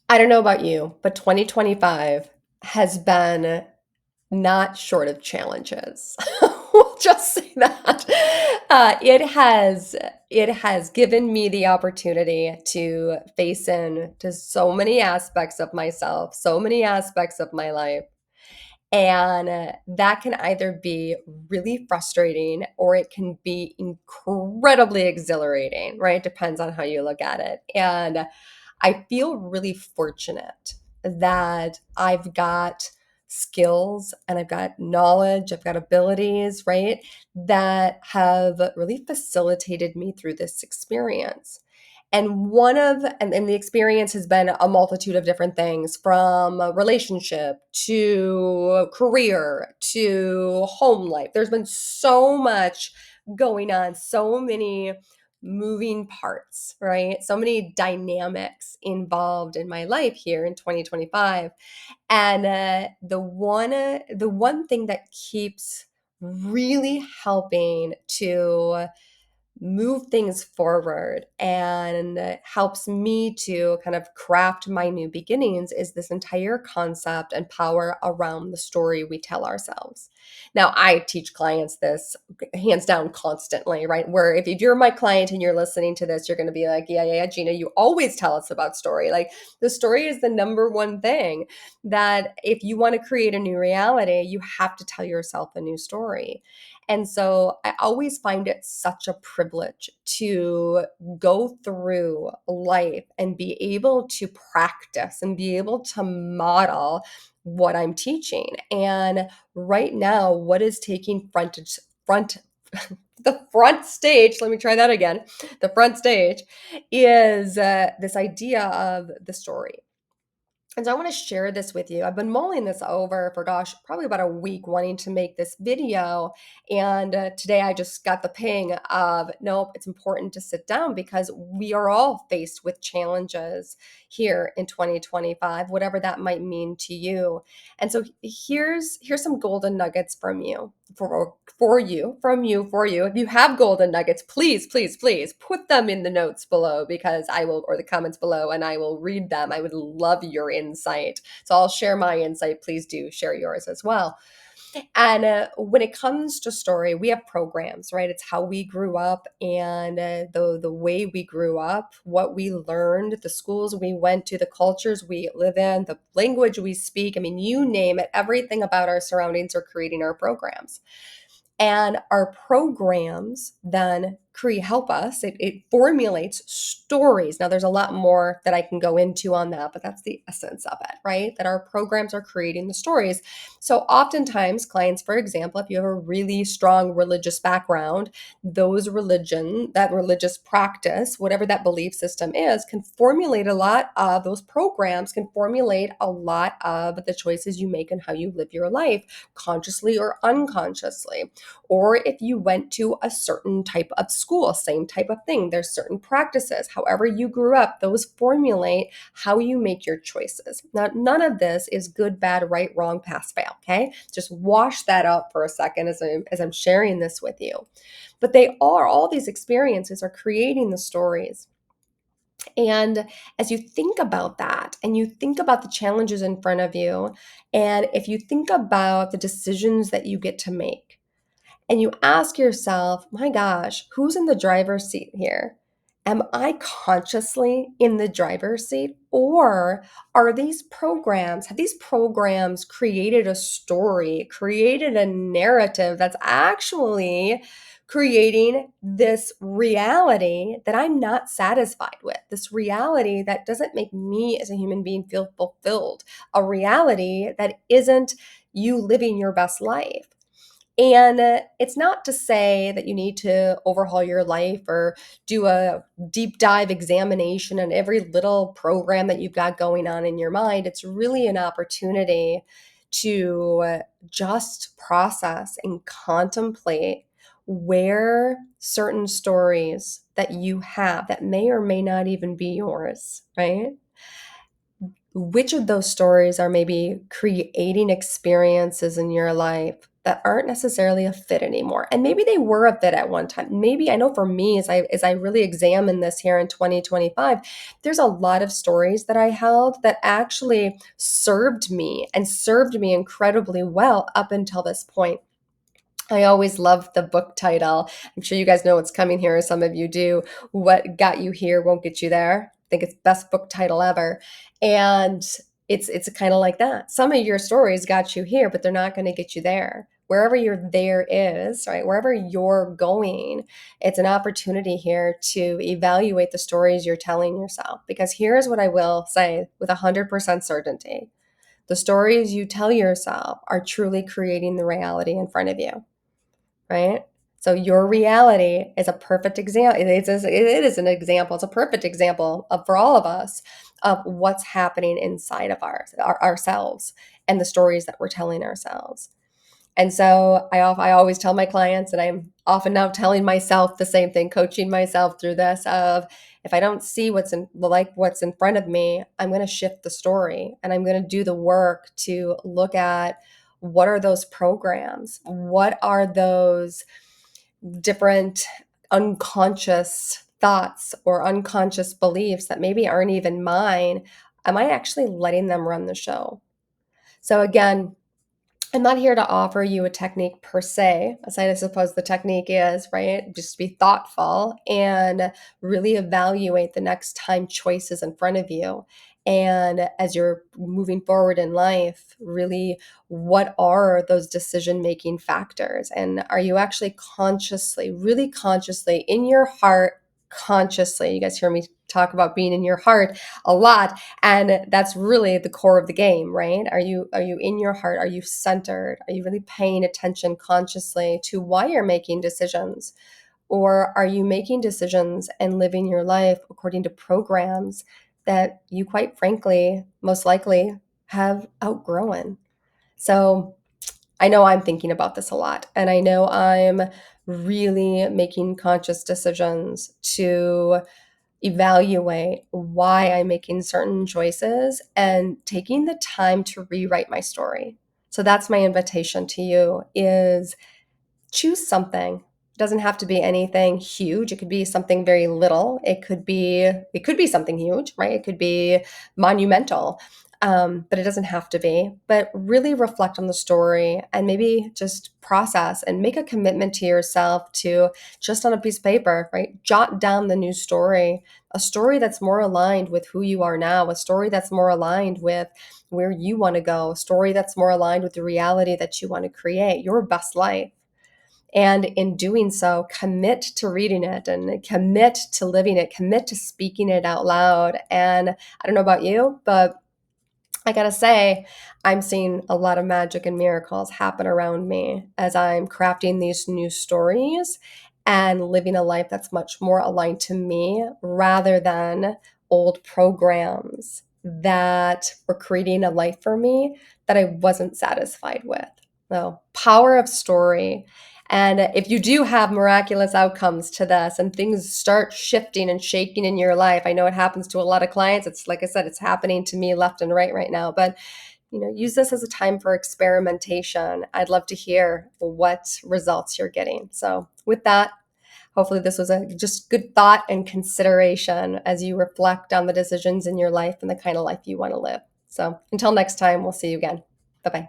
I don't know about you, but 2025 has been not short of challenges. We'll just say that. It has given me the opportunity to face into so many aspects of myself, so many aspects of my life. And that can either be really frustrating or it can be incredibly exhilarating, right? Depends on how you look at it. And I feel really fortunate that I've got skills and I've got knowledge, I've got abilities, right, that have really facilitated me through this experience. And the experience has been a multitude of different things from a relationship to career to home life. There's been so much going on, so many moving parts, right? So many dynamics involved in my life here in 2025. And the one thing that keeps really helping to move things forward and helps me to kind of craft my new beginnings is this entire concept and power around the story we tell ourselves. Now, I teach clients this hands down constantly, right? Where if you're my client and you're listening to this, you're going to be like, yeah, Gina, you always tell us about story. Like the story is the number one thing that if you want to create a new reality, you have to tell yourself a new story. And so I always find it such a privilege to go through life and be able to practice and be able to model what I'm teaching. And right now, what is taking front the front stage, let me try that again. The front stage is this idea of the story. And so I want to share this with you. I've been mulling this over for, gosh, probably about a week, wanting to make this video. And today I just got the ping of, nope, it's important to sit down because we are all faced with challenges here in 2025, whatever that might mean to you. And so here's some golden nuggets from you. For you. If you have golden nuggets, please put them in the notes below because I will, or the comments below, and I will read them. I would love your insight. So I'll share my insight. Please do share yours as well. And when it comes to story, we have programs, right? It's how we grew up and the way we grew up, what we learned, the schools we went to, the cultures we live in, the language we speak. I mean, you name it, everything about our surroundings are creating our programs. And our programs then help us. It formulates stories. Now, there's a lot more that I can go into on that, but that's the essence of it, right? That our programs are creating the stories. So, oftentimes, clients, for example, if you have a really strong religious background, that religious practice, whatever that belief system is, can formulate a lot of those programs, can formulate a lot of the choices you make and how you live your life, consciously or unconsciously. Or if you went to a certain type of school, same type of thing. There's certain practices. However you grew up, those formulate how you make your choices. Now, none of this is good, bad, right, wrong, pass, fail, okay? Just wash that out for a second as I'm sharing this with you. But all these experiences are creating the stories. And as you think about that and you think about the challenges in front of you, and if you think about the decisions that you get to make, and you ask yourself, my gosh, who's in the driver's seat here? Am I consciously in the driver's seat? Or have these programs created a story, created a narrative that's actually creating this reality that I'm not satisfied with, this reality that doesn't make me as a human being feel fulfilled, a reality that isn't you living your best life? And it's not to say that you need to overhaul your life or do a deep dive examination on every little program that you've got going on in your mind. It's really an opportunity to just process and contemplate where certain stories that you have that may or may not even be yours, right? Which of those stories are maybe creating experiences in your life that aren't necessarily a fit anymore. And maybe they were a fit at one time. Maybe I know for me, as I really examine this here in 2025, there's a lot of stories that I held that actually served me and served me incredibly well up until this point. I always love the book title. I'm sure you guys know what's coming here, or some of you do. What got you here won't get you there. I think it's best book title ever. And it's kind of like that. Some of your stories got you here, but they're not going to get you there. Wherever your there is, right? Wherever you're going, it's an opportunity here to evaluate the stories you're telling yourself. Because here's what I will say with 100% certainty. The stories you tell yourself are truly creating the reality in front of you, right? So your reality is a perfect example. It is an example. It's a perfect example for all of us of what's happening inside of ourselves and the stories that we're telling ourselves. And so I always tell my clients, and I'm often now telling myself the same thing, coaching myself through this of if I don't see what's in front of me, I'm going to shift the story and I'm going to do the work to look at what are those programs? What are those different unconscious thoughts or unconscious beliefs that maybe aren't even mine? Am I actually letting them run the show? So again, I'm not here to offer you a technique per se, as I suppose the technique is, right? Just be thoughtful and really evaluate the next time choices in front of you. And as you're moving forward in life, really, what are those decision making factors? And are you actually consciously, really consciously in your heart, consciously? You guys hear me talk about being in your heart a lot, and that's really the core of the game, right? Are you in your heart? Are you centered? Are you really paying attention consciously to why you're making decisions? Or are you making decisions and living your life according to programs that you, quite frankly, most likely have outgrown? So I know I'm thinking about this a lot, and I know I'm really making conscious decisions to evaluate why I'm making certain choices and taking the time to rewrite my story. So that's my invitation to you is choose something. It doesn't have to be anything huge. It could be something very little. It could be something huge, right? It could be monumental. But it doesn't have to be. But really reflect on the story and maybe just process and make a commitment to yourself to just on a piece of paper, right? Jot down the new story, a story that's more aligned with who you are now, a story that's more aligned with where you want to go, a story that's more aligned with the reality that you want to create, your best life. And in doing so, commit to reading it and commit to living it, commit to speaking it out loud. And I don't know about you, but I gotta say, I'm seeing a lot of magic and miracles happen around me as I'm crafting these new stories and living a life that's much more aligned to me rather than old programs that were creating a life for me that I wasn't satisfied with. So, power of story. And if you do have miraculous outcomes to this and things start shifting and shaking in your life, I know it happens to a lot of clients. It's like I said, it's happening to me left and right now. But use this as a time for experimentation. I'd love to hear what results you're getting. So with that, hopefully this was a just good thought and consideration as you reflect on the decisions in your life and the kind of life you want to live. So until next time, we'll see you again. Bye-bye.